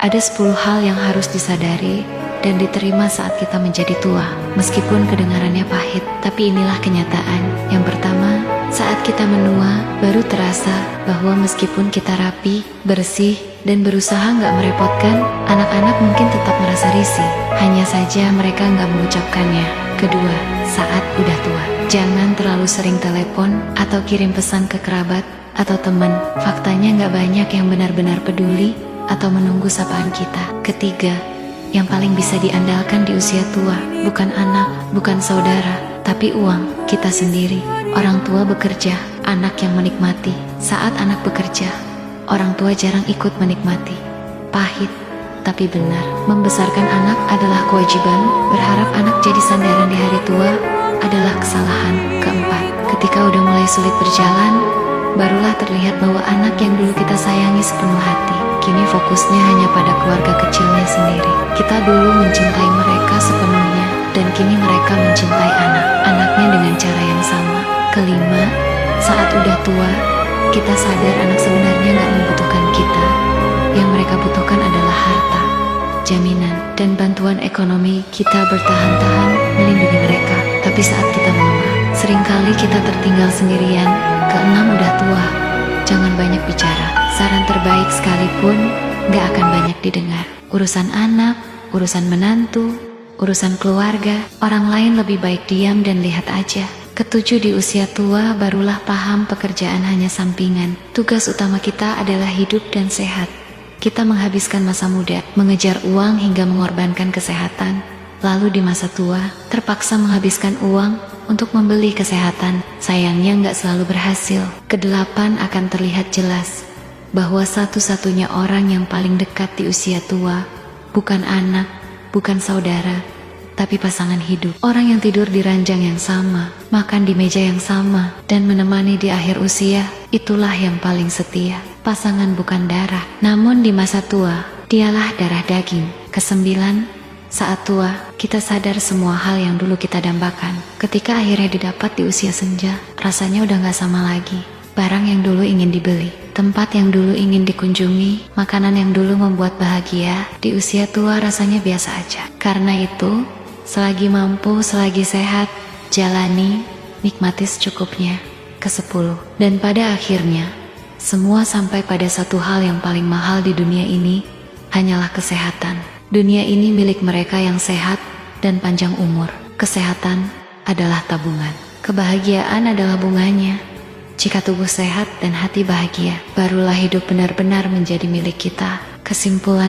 Ada 10 hal yang harus disadari dan diterima saat kita menjadi tua. Meskipun kedengarannya pahit, tapi inilah kenyataan. Yang pertama, saat kita menua, baru terasa bahwa meskipun kita rapi, bersih, dan berusaha nggak merepotkan, anak-anak mungkin tetap merasa risih. Hanya saja mereka nggak mengucapkannya. Kedua, saat udah tua, jangan terlalu sering telepon atau kirim pesan ke kerabat atau teman. Faktanya nggak banyak yang benar-benar peduli atau menunggu sapaan kita. Ketiga, yang paling bisa diandalkan di usia tua, bukan anak, bukan saudara, tapi uang kita sendiri. Orang tua bekerja, anak yang menikmati. Saat anak bekerja, orang tua jarang ikut menikmati. Pahit, tapi benar. Membesarkan anak adalah kewajiban, berharap anak jadi sandaran di hari tua adalah kesalahan. Keempat, ketika udah mulai sulit berjalan, barulah terlihat bahwa anak yang dulu kita sayangi sepenuh hati, kini fokusnya hanya pada keluarga kecilnya sendiri. Kita dulu mencintai mereka sepenuhnya, dan kini mereka mencintai anak-anaknya dengan cara yang sama. Kelima, saat udah tua, kita sadar anak sebenarnya gak membutuhkan kita. Yang mereka butuhkan adalah harta, jaminan, dan bantuan ekonomi. Kita bertahan-tahan melindungi mereka, tapi saat kita melemah, seringkali kita tertinggal sendirian. Keenam, udah tua, jangan banyak bicara. Saran terbaik sekalipun gak akan banyak didengar. Urusan anak, urusan menantu, urusan keluarga, orang lain lebih baik diam dan lihat aja. Ketujuh, di usia tua barulah paham pekerjaan hanya sampingan. Tugas utama kita adalah hidup dan sehat. Kita menghabiskan masa muda, mengejar uang hingga mengorbankan kesehatan. Lalu di masa tua, terpaksa menghabiskan uang untuk membeli kesehatan. Sayangnya nggak selalu berhasil. Kedelapan, akan terlihat jelas bahwa satu-satunya orang yang paling dekat di usia tua bukan anak, bukan saudara, tapi pasangan hidup. Orang yang tidur di ranjang yang sama, makan di meja yang sama, dan menemani di akhir usia, itulah yang paling setia. Pasangan bukan darah, namun di masa tua, dialah darah daging. Kesembilan, saat tua, kita sadar semua hal yang dulu kita dambakan. Ketika akhirnya didapat di usia senja, rasanya udah gak sama lagi. Barang yang dulu ingin dibeli, tempat yang dulu ingin dikunjungi, makanan yang dulu membuat bahagia, di usia tua rasanya biasa aja. Karena itu, selagi mampu, selagi sehat, jalani, nikmati secukupnya. Kesepuluh, dan pada akhirnya, semua sampai pada satu hal yang paling mahal di dunia ini, hanyalah kesehatan. Dunia ini milik mereka yang sehat dan panjang umur. Kesehatan adalah tabungan. Kebahagiaan adalah bunganya. Jika tubuh sehat dan hati bahagia, barulah hidup benar-benar menjadi milik kita. Kesimpulan